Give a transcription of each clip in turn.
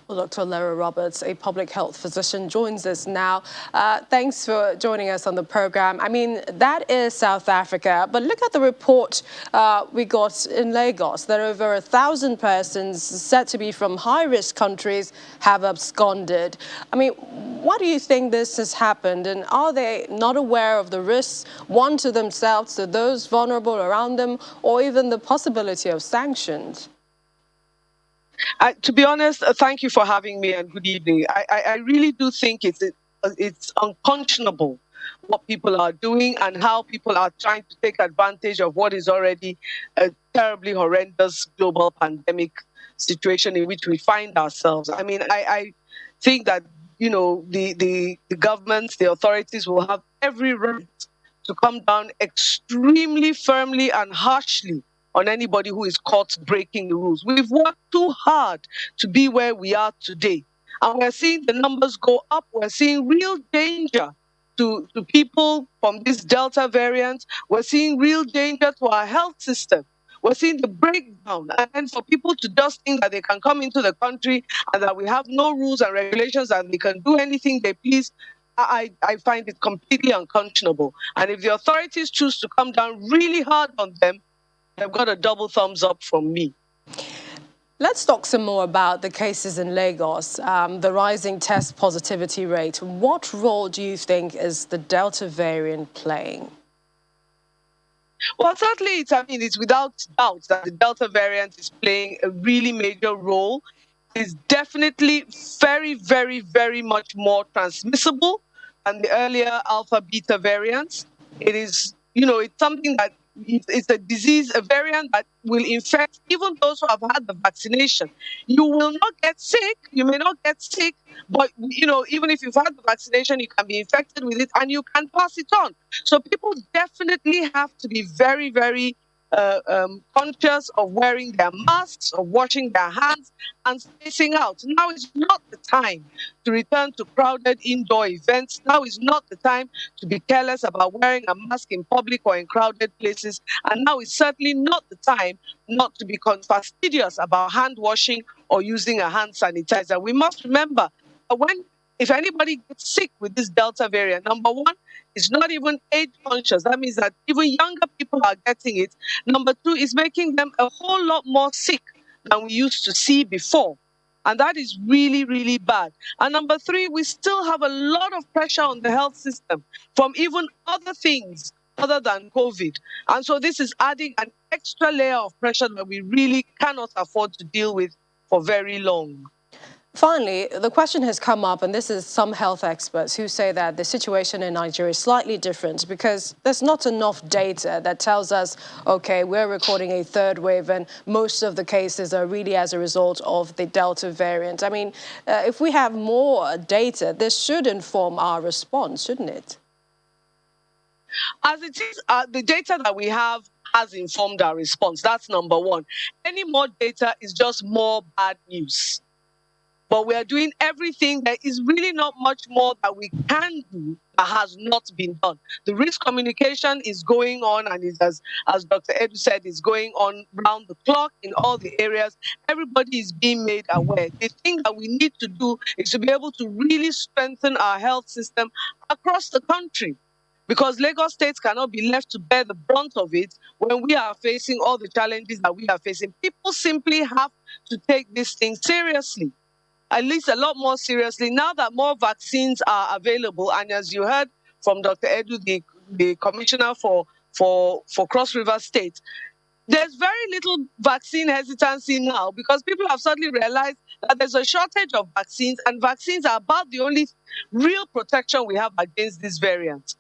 Well, Dr. Lara Roberts, a public health physician, joins us now. Thanks for joining us on the program. I mean, that is South Africa, but look at the report we got in Lagos that over 1,000 persons said to be from high-risk countries have absconded. I mean, why do you think this has happened, and are they not aware of the risks, one to themselves, to those vulnerable around them, or even the possibility of sanctions? To be honest, thank you for having me and good evening. I really do think it's unconscionable what people are doing and how people are trying to take advantage of what is already a terribly horrendous global pandemic situation in which we find ourselves. I mean, I think that, you know, the governments, the authorities will have every right to come down extremely firmly and harshly on anybody who is caught breaking the rules. We've worked too hard to be where we are today. And we're seeing the numbers go up. We're seeing real danger to people from this Delta variant. We're seeing real danger to our health system. We're seeing the breakdown. And for people to just think that they can come into the country and that we have no rules and regulations and they can do anything they please, I find it completely unconscionable. And if the authorities choose to come down really hard on them, they've got a double thumbs up from me. Let's talk some more about the cases in Lagos, the rising test positivity rate. What role do you think is the Delta variant playing? Well, certainly, it's without doubt that the Delta variant is playing a really major role. It's definitely very, very, very much more transmissible than the earlier Alpha Beta variants. It is, you know, it's something that it's a disease, a variant that will infect even those who have had the vaccination. You will not get sick. You may not get sick, but, you know, even if you've had the vaccination, you can be infected with it and you can pass it on. So people definitely have to be very, very conscious of wearing their masks, of washing their hands, and spacing out. Now is not the time to return to crowded indoor events. Now is not the time to be careless about wearing a mask in public or in crowded places. And now is certainly not the time not to be fastidious about hand washing or using a hand sanitizer. We must remember that if anybody gets sick with this Delta variant, number one, it's not even age conscious. That means that even younger people are getting it. Number two, is making them a whole lot more sick than we used to see before. And that is really, really bad. And number three, we still have a lot of pressure on the health system from even other things other than COVID. And so this is adding an extra layer of pressure that we really cannot afford to deal with for very long. Finally, the question has come up, and this is some health experts who say that the situation in Nigeria is slightly different because there's not enough data that tells us, okay, we're recording a third wave and most of the cases are really as a result of the Delta variant. I mean, if we have more data, this should inform our response, shouldn't it? As it is, the data that we have has informed our response. That's number one. Any more data is just more bad news. But we are doing everything. There is really not much more that we can do that has not been done. The risk communication is going on, and is, as Dr. Edu said, is going on round the clock in all the areas. Everybody is being made aware. The thing that we need to do is to be able to really strengthen our health system across the country, because Lagos State cannot be left to bear the brunt of it when we are facing all the challenges that we are facing. People simply have to take this thing seriously, at least a lot more seriously, now that more vaccines are available. And as you heard from Dr. Edu, the commissioner for Cross River State, there's very little vaccine hesitancy now because people have suddenly realized that there's a shortage of vaccines, and vaccines are about the only real protection we have against this variant.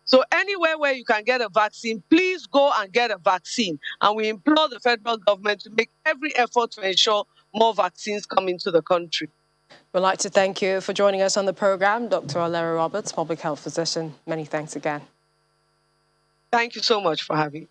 So anywhere where you can get a vaccine, please go and get a vaccine. And we implore the federal government to make every effort to ensure more vaccines come into the country. We'd like to thank you for joining us on the program, Dr. Lara Roberts, public health physician. Many thanks again. Thank you so much for having me.